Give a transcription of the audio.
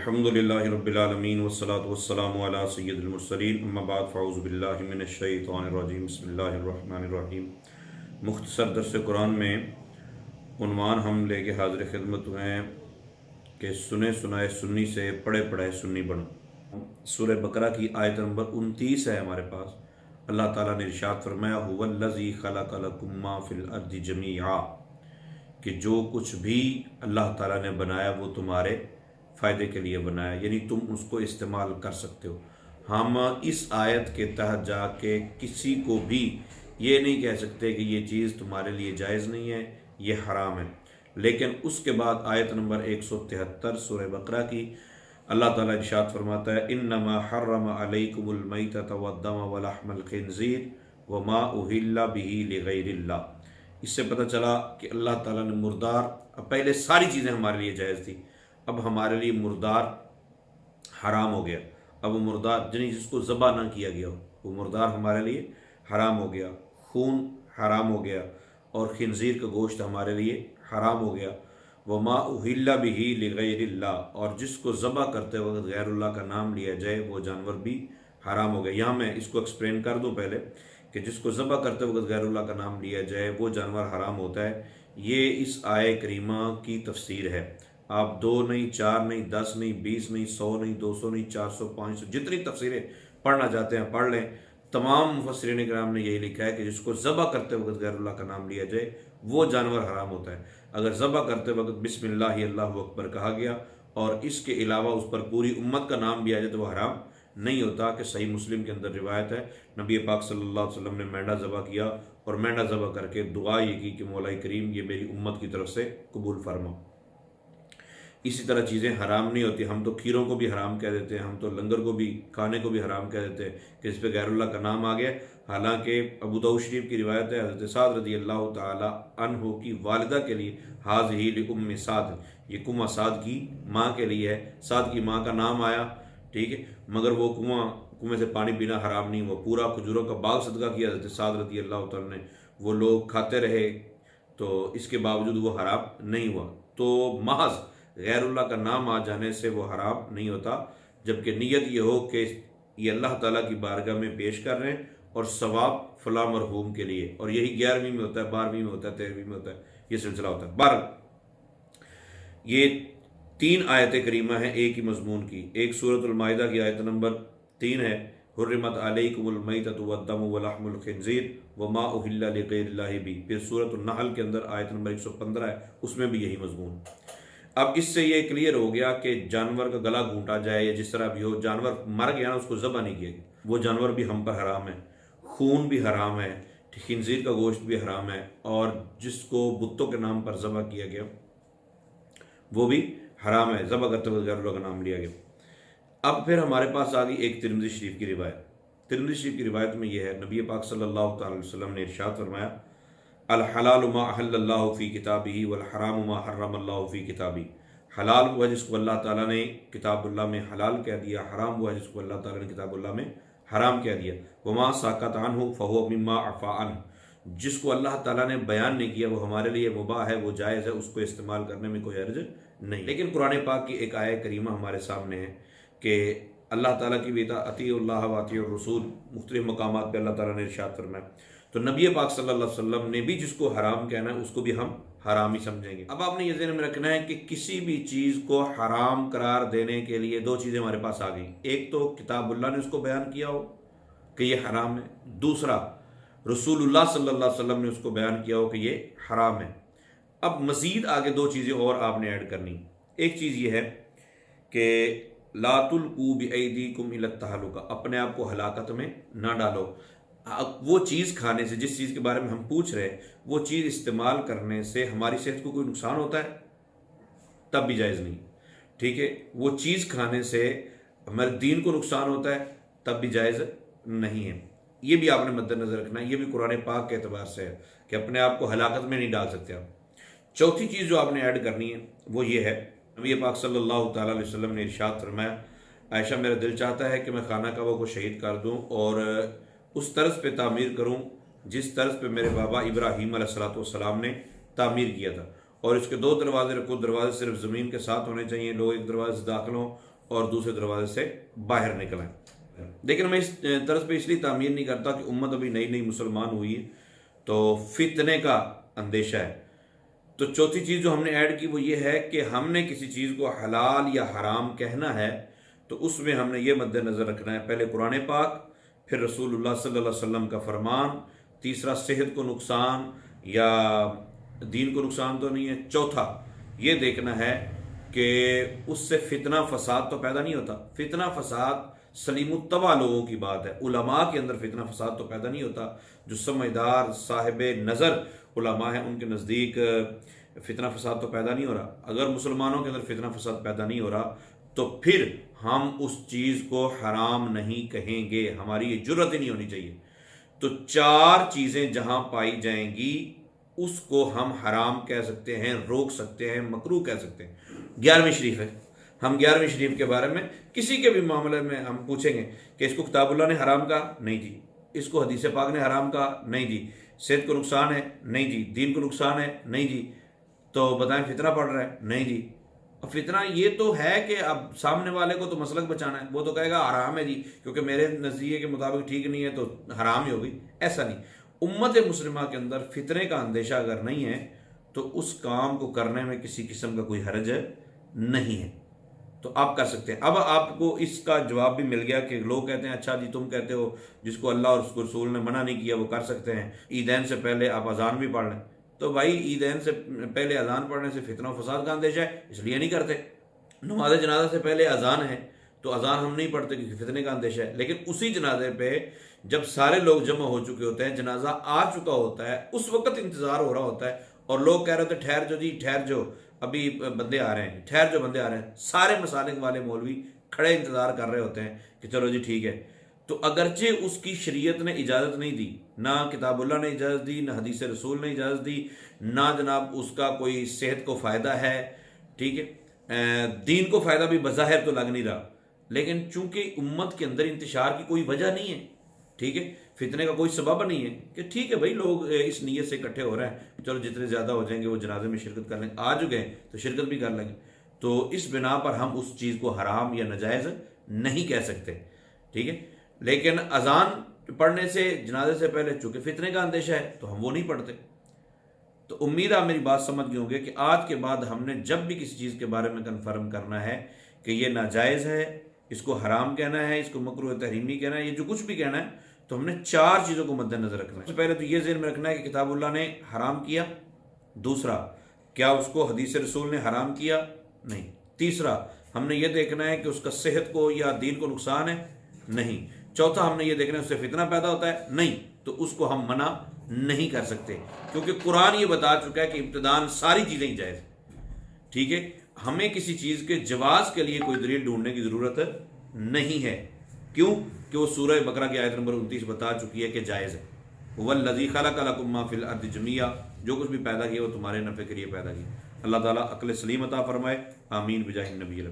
الحمدللہ رب العالمین والصلاة والسلام علی سید المرسلین اما بعد فاعوذ باللہ من الشیطان الرجیم بسم اللہ الرحمن الرحیم۔ مختصر درس قرآن میں عنوان ہم لے کے حاضر خدمت ہیں کہ سنے سنائے سنی سے پڑھے پڑھائے سنی بنو۔ سورہ بقرہ کی آیت نمبر 29 ہے ہمارے پاس۔ اللہ تعالیٰ نے ارشاد فرمایا هو الذی خلق لکم ما فی الارض جمیعا، کہ جو کچھ بھی اللہ تعالیٰ نے بنایا وہ تمہارے فائدے کے لیے بنایا، یعنی تم اس کو استعمال کر سکتے ہو۔ ہم اس آیت کے تحت جا کے کسی کو بھی یہ نہیں کہہ سکتے کہ یہ چیز تمہارے لیے جائز نہیں ہے، یہ حرام ہے، لیکن اس کے بعد آیت نمبر 173 سورہ بقرہ کی اللہ تعالیٰ ارشاد فرماتا ہے انما حرم علیکم المیتۃ والدم ولحم الخنزیر وما اہل بہ لغیر اللہ۔ اس سے پتہ چلا کہ اللہ تعالیٰ نے مردار، پہلے ساری چیزیں ہمارے لیے جائز تھی، اب ہمارے لیے مردار حرام ہو گیا۔ اب وہ مردار جس کو ذبح نہ کیا گیا ہو وہ مردار ہمارے لیے حرام ہو گیا، خون حرام ہو گیا، اور خنزیر کا گوشت ہمارے لیے حرام ہو گیا۔ وما اہل بہ لغیر اللہ، اور جس کو ذبح کرتے وقت غیر اللہ کا نام لیا جائے وہ جانور بھی حرام ہو گیا۔ یہاں میں اس کو ایکسپلین کر دوں پہلے کہ جس کو ذبح کرتے وقت غیر اللہ کا نام لیا جائے وہ جانور حرام ہوتا ہے۔ یہ اس آیہ کریمہ کی تفسیر ہے۔ آپ 2 نہیں، 4 نہیں، 10 نہیں، 20 نہیں، 100 نہیں، 200 نہیں، 400، 500 جتنی تفسیریں پڑھنا چاہتے ہیں پڑھ لیں۔ تمام مفسرین کرام نے یہی لکھا ہے کہ جس کو ذبح کرتے وقت غیر اللہ کا نام لیا جائے وہ جانور حرام ہوتا ہے۔ اگر ذبح کرتے وقت بسم اللہ اللہ اکبر کہا گیا اور اس کے علاوہ اس پر پوری امت کا نام لیا جائے تو وہ حرام نہیں ہوتا۔ کہ صحیح مسلم کے اندر روایت ہے، نبی پاک صلی اللہ علیہ وسلم نے مینڈا ذبح کیا اور مینڈا ذبح کر کے دعا یہ کی کہ مولا کریم یہ میری امت کی طرف سے قبول فرما۔ اسی طرح چیزیں حرام نہیں ہوتی۔ ہم تو کھیروں کو بھی حرام کہہ دیتے ہیں، ہم تو لنگر کو بھی، کھانے کو بھی حرام کہہ دیتے ہیں کہ اس پہ غیر اللہ کا نام آ گیا۔ حالانکہ ابو داؤد شریف کی روایت ہے، حضرت سعد رضی اللہ تعالی عنہ کی والدہ کے لیے حاذہ لأم سعد، یہ کنواں سعد کی ماں کے لیے ہے۔ سعد کی ماں کا نام آیا، ٹھیک ہے، مگر وہ کنویں سے پانی پینا حرام نہیں، وہ پورا کھجوروں کا باغ صدقہ کیا حضرت سعد رضی اللہ تعالی نے، وہ لوگ کھاتے رہے تو اس کے باوجود وہ حرام نہیں ہوا۔ تو محض غیر اللہ کا نام آ جانے سے وہ حرام نہیں ہوتا، جبکہ نیت یہ ہو کہ یہ اللہ تعالیٰ کی بارگاہ میں پیش کر رہے ہیں اور ثواب فلاں مرحوم کے لیے، اور یہی 11ویں میں ہوتا ہے، 12ویں میں ہوتا ہے، 13ویں میں ہوتا ہے، یہ سلسلہ ہوتا ہے۔ بہرحال یہ 3 آیت کریمہ ہیں ایک ہی مضمون کی۔ ایک سورۃ المائدہ کی آیت نمبر 3 ہے حرمت علیکم المیتۃ والدم ولحم الخنزیر وما اہل لغیر اللہ بہ۔ پھر سورۃ النحل کے اندر آیت نمبر 115 ہے، اس میں بھی یہی مضمون۔ اب اس سے یہ کلیئر ہو گیا کہ جانور کا گلا گھونٹا جائے یا جس طرح بھی ہو، جانور مر گیا نا، اس کو ذبح نہیں کیا گیا، وہ جانور بھی ہم پر حرام ہے، خون بھی حرام ہے، خنزیر کا گوشت بھی حرام ہے، اور جس کو بتوں کے نام پر ذبح کیا گیا وہ بھی حرام ہے، ذبح کرتے ہوئے غیر اللہ کا نام لیا گیا۔ اب پھر ہمارے پاس آ گئی ایک ترمذی شریف کی روایت۔ ترمذی شریف کی روایت میں یہ ہے، نبی پاک صلی اللہ تعالی وسلم نے ارشاد فرمایا الحلال ما احل اللہ فی کتابہ والحرام ما حرم اللہ فی کتابہ۔ حلال وہ ہے جس کو اللہ تعالیٰ نے کتاب اللہ میں حلال کہہ دیا، حرام وہ ہے جس کو اللہ تعالیٰ نے کتاب اللہ میں حرام کہہ دیا۔ وما سکت عنہ فہو مما عفا عنہ، جس کو اللہ تعالیٰ نے بیان نہیں کیا وہ ہمارے لیے مباح ہے، وہ جائز ہے، اس کو استعمال کرنے میں کوئی حرج نہیں۔ لیکن قرآن پاک کی ایک آیہ کریمہ ہمارے سامنے ہے کہ اللہ تعالیٰ کی بھی اطیعوا اللہ و اطیعوا الرسول، مختلف مقامات پہ اللہ تعالیٰ نے ارشاد فرمایا۔ تو نبی پاک صلی اللہ علیہ وسلم نے بھی جس کو حرام کہنا ہے اس کو بھی ہم حرام ہی سمجھیں گے۔ اب آپ نے یہ ذہن میں رکھنا ہے کہ کسی بھی چیز کو حرام قرار دینے کے لیے 2 چیزیں ہمارے پاس آ گئی۔ ایک تو کتاب اللہ نے اس کو بیان کیا ہو کہ یہ حرام ہے، دوسرا رسول اللہ صلی اللہ علیہ وسلم نے اس کو بیان کیا ہو کہ یہ حرام ہے۔ اب مزید آگے 2 چیزیں اور آپ نے ایڈ کرنی۔ ایک چیز یہ ہے کہ لا تلقوا بایدیکم الی التہلکہ، اپنے آپ کو ہلاکت میں نہ ڈالو۔ وہ چیز کھانے سے، جس چیز کے بارے میں ہم پوچھ رہے ہیں، وہ چیز استعمال کرنے سے ہماری صحت کو کوئی نقصان ہوتا ہے تب بھی جائز نہیں، ٹھیک ہے۔ وہ چیز کھانے سے ہمارے دین کو نقصان ہوتا ہے تب بھی جائز نہیں ہے۔ یہ بھی آپ نے مد نظر رکھنا ہے، یہ بھی قرآن پاک کے اعتبار سے ہے کہ اپنے آپ کو ہلاکت میں نہیں ڈال سکتے آپ۔ چوتھی چیز جو آپ نے ایڈ کرنی ہے وہ یہ ہے، نبی پاک صلی اللہ تعالیٰ علیہ وسلم نے ارشاد فرمایا عائشہ میرا دل چاہتا ہے کہ میں خانہ کعبہ کو شہید کر دوں اور اس طرز پہ تعمیر کروں جس طرز پہ میرے بابا ابراہیم علیہ السلام نے تعمیر کیا تھا، اور اس کے 2 دروازے رکھو، دروازے صرف زمین کے ساتھ ہونے چاہیے، لوگ ایک دروازے سے داخل ہوں اور دوسرے دروازے سے باہر نکل آئیں. لیکن میں اس طرز پہ اس لیے تعمیر نہیں کرتا کہ امت ابھی نئی نئی مسلمان ہوئی ہے تو فتنے کا اندیشہ ہے. تو چوتھی چیز جو ہم نے ایڈ کی وہ یہ ہے کہ ہم نے کسی چیز کو حلال یا حرام کہنا ہے تو اس میں ہم نے یہ مد نظر رکھنا ہے، پہلے قرآن پاک، پھر رسول اللہ صلی اللہ علیہ وسلم کا فرمان، تیسرا صحت کو نقصان یا دین کو نقصان تو نہیں ہے، چوتھا یہ دیکھنا ہے کہ اس سے فتنہ فساد تو پیدا نہیں ہوتا. فتنہ فساد سلیم الطبع لوگوں کی بات ہے، علماء کے اندر فتنہ فساد تو پیدا نہیں ہوتا. جو سمجھدار صاحب نظر علماء ہیں ان کے نزدیک فتنہ فساد تو پیدا نہیں ہو رہا. اگر مسلمانوں کے اندر فتنہ فساد پیدا نہیں ہو رہا تو پھر ہم اس چیز کو حرام نہیں کہیں گے، ہماری یہ جرت ہی نہیں ہونی چاہیے. تو 4 چیزیں جہاں پائی جائیں گی اس کو ہم حرام کہہ سکتے ہیں، روک سکتے ہیں، مکروہ کہہ سکتے ہیں. 11ویں شریف ہے، ہم 11ویں شریف کے بارے میں کسی کے بھی معاملے میں ہم پوچھیں گے کہ اس کو کتاب اللہ نے حرام کہا؟ نہیں جی. اس کو حدیث پاک نے حرام کہا؟ نہیں جی. صحت کو نقصان ہے؟ نہیں جی. دین کو نقصان ہے؟ نہیں جی. تو بتائیں فتنہ پڑ رہا ہے؟ نہیں جی. اب فتنہ یہ تو ہے کہ اب سامنے والے کو تو مسلک بچانا ہے، وہ تو کہے گا حرام ہے جی کیونکہ میرے نظریے کے مطابق ٹھیک نہیں ہے تو حرام ہی ہوگی. ایسا نہیں. امت مسلمہ کے اندر فتنے کا اندیشہ اگر نہیں ہے تو اس کام کو کرنے میں کسی قسم کا کوئی حرج نہیں ہے، تو آپ کر سکتے ہیں. اب آپ کو اس کا جواب بھی مل گیا کہ لوگ کہتے ہیں اچھا جی تم کہتے ہو جس کو اللہ اور اس کو رسول نے منع نہیں کیا وہ کر سکتے ہیں، عیدین سے پہلے آپ اذان بھی پڑھ لیں. تو بھائی عیدین سے پہلے اذان پڑھنے سے فتنہ و فساد کا اندیشہ ہے اس لیے نہیں کرتے. نماز جنازہ سے پہلے اذان ہے تو اذان ہم نہیں پڑھتے کیونکہ فتنے کا اندیشہ ہے. لیکن اسی جنازے پہ جب سارے لوگ جمع ہو چکے ہوتے ہیں، جنازہ آ چکا ہوتا ہے، اس وقت انتظار ہو رہا ہوتا ہے اور لوگ کہہ رہے ہوتے ہیں ٹھہر جو جی ٹھہر جو، ابھی بندے آ رہے ہیں، ٹھہر جو بندے آ رہے ہیں. سارے مسالک والے مولوی کھڑے انتظار کر رہے ہوتے ہیں کہ چلو جی ٹھیک ہے. تو اگرچہ اس کی شریعت نے اجازت نہیں دی، نہ کتاب اللہ نے اجازت دی، نہ حدیث رسول نے اجازت دی، نہ جناب اس کا کوئی صحت کو فائدہ ہے، ٹھیک ہے، دین کو فائدہ بھی بظاہر تو لگ نہیں رہا، لیکن چونکہ امت کے اندر انتشار کی کوئی وجہ نہیں ہے، ٹھیک ہے، فتنے کا کوئی سبب نہیں ہے کہ ٹھیک ہے بھائی لوگ اس نیت سے اکٹھے ہو رہے ہیں چلو جتنے زیادہ ہو جائیں گے وہ جنازے میں شرکت کر لیں گے، آ چکے ہیں تو شرکت بھی کر لیں گے. تو اس بنا پر ہم اس چیز کو حرام یا ناجائز نہیں کہہ سکتے، ٹھیک ہے. لیکن اذان پڑھنے سے جنازے سے پہلے چونکہ فتنے کا اندیشہ ہے تو ہم وہ نہیں پڑھتے. تو امید آپ میری بات سمجھ گئے ہوں گے کہ آج کے بعد ہم نے جب بھی کسی چیز کے بارے میں کنفرم کرنا ہے کہ یہ ناجائز ہے، اس کو حرام کہنا ہے، اس کو مکروہ تحریمی کہنا ہے، یہ جو کچھ بھی کہنا ہے تو ہم نے 4 چیزوں کو مد نظر رکھنا ہے. سب سے پہلے تو یہ ذہن میں رکھنا ہے کہ کتاب اللہ نے حرام کیا. دوسرا، کیا اس کو حدیث رسول نے حرام کیا؟ نہیں. تیسرا، ہم نے یہ دیکھنا ہے کہ اس کا صحت کو یا دین کو نقصان ہے؟ نہیں. چوتھا، ہم نے یہ دیکھنا ہے اس سے فتنہ پیدا ہوتا ہے؟ نہیں. تو اس کو ہم منع نہیں کر سکتے کیونکہ قرآن یہ بتا چکا ہے کہ ابتداءً ساری چیزیں ہی جائز، ٹھیک ہے. ہمیں کسی چیز کے جواز کے لیے کوئی دلیل ڈھونڈنے کی ضرورت نہیں ہے. کیوں؟ کہ وہ سورہ بقرہ کی آیت نمبر 29 بتا چکی ہے کہ جائز ہے. وَالَّذِي خَلَقَ لَكُم مَّا فِي الْأَرْضِ جَمِيعًا، جو کچھ بھی پیدا کیا وہ تمہارے نفع کے لیے پیدا کیا. اللہ تعالیٰ عقل سلیم عطا فرمائے. آمین بجاہ النبی.